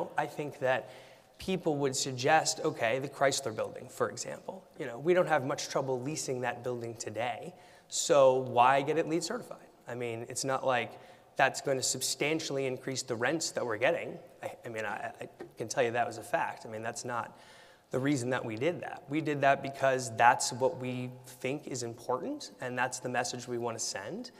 know, I think that people would suggest, okay, the Chrysler building, for example. You know, we don't have much trouble leasing that building today, so why get it LEED certified? I mean, it's not like that's going to substantially increase the rents that we're getting. I mean, I can tell you that was a fact. I mean, that's not the reason that we did that. We did that because that's what we think is important, and that's the message we want to send.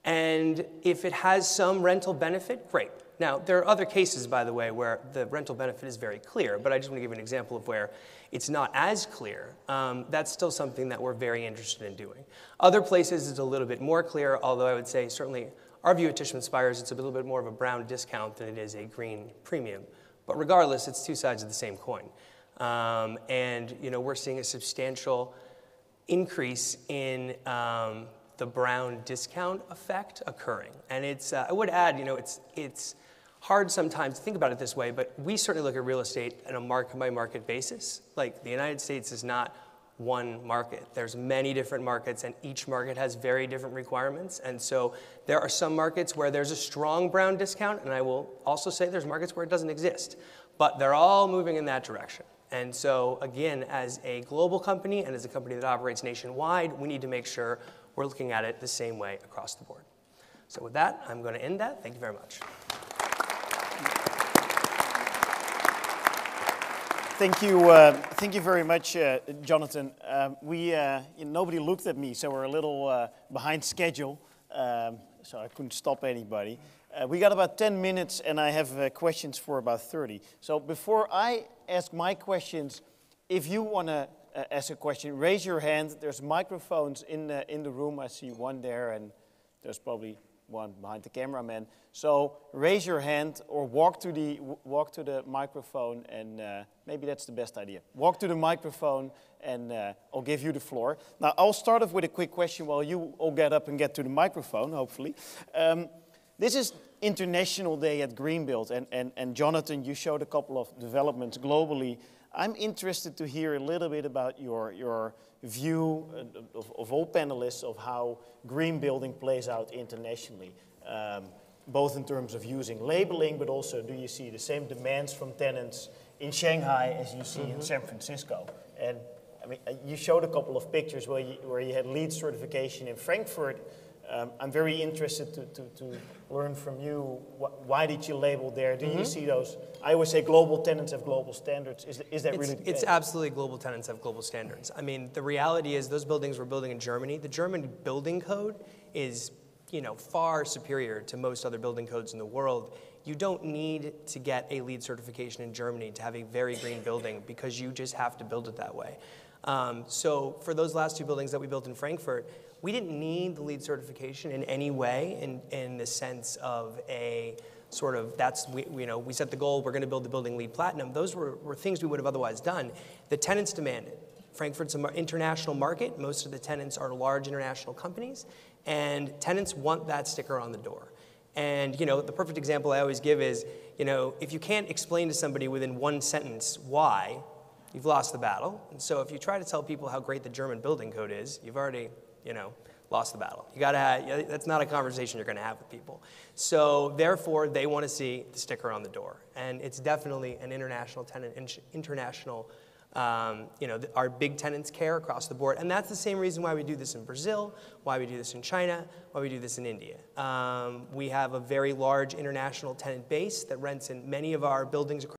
And if it has some rental benefit, great. Now, there are other cases, by the way, where the rental benefit is very clear, but I just want to give you an example of where it's not as clear. That's still something that we're very interested in doing. Other places it's a little bit more clear, although I would say certainly our view at Tishman Spires, it's a little bit more of a brown discount than it is a green premium. But regardless, it's two sides of the same coin. And you know, we're seeing a substantial increase in the brown discount effect occurring. And it's, I would add, you know, it's hard sometimes to think about it this way, but we certainly look at real estate on a market-by-market basis. Like, the United States is not one market. There's many different markets, and each market has very different requirements. And so there are some markets where there's a strong brown discount, and I will also say there's markets where it doesn't exist. But they're all moving in that direction. And so, again, as a global company and as a company that operates nationwide, we need to make sure we're looking at it the same way across the board. So with that, I'm going to end that. Thank you very much. Thank you very much, Jonathan. Nobody looked at me, so we're a little behind schedule, so I couldn't stop anybody. We got about 10 minutes, and I have questions for about 30. So before I ask my questions, if you want to ask a question, raise your hand. There's microphones in the room. I see one there, and there's probably one behind the cameraman. So raise your hand or walk to the microphone, and maybe that's the best idea. Walk to the microphone, and I'll give you the floor. Now, I'll start off with a quick question while you all get up and get to the microphone, hopefully. This is International Day at Greenbuild, and Jonathan, you showed a couple of developments globally. I'm interested to hear a little bit about your view of all panelists of how green building plays out internationally, both in terms of using labeling, but also do you see the same demands from tenants in Shanghai as you see in San Francisco? And I mean, you showed a couple of pictures where you had LEED certification in Frankfurt. I'm very interested to learn from you, why did you label there? Do you see those? I always say global tenants have global standards. Is that really the case? It's absolutely global tenants have global standards. I mean, the reality is those buildings we're building in Germany, the German building code is, you know, far superior to most other building codes in the world. You don't need to get a LEED certification in Germany to have a very green building because you just have to build it that way. So for those last two buildings that we built in Frankfurt, we didn't need the LEED certification in any way in the sense of a sort of, we set the goal, we're going to build the building LEED Platinum. Those were things we would have otherwise done. The tenants demanded. Frankfurt's an international market. Most of the tenants are large international companies, and tenants want that sticker on the door. And you know, the perfect example I always give is, you know, if you can't explain to somebody within one sentence why, you've lost the battle. And so if you try to tell people how great the German building code is, you've already, you know, lost the battle. You gotta have, that's not a conversation you're gonna have with people. So therefore, they wanna see the sticker on the door. And it's definitely an international tenant, international, you know, our big tenants care across the board. And that's the same reason why we do this in Brazil, why we do this in China, why we do this in India. We have a very large international tenant base that rents in many of our buildings across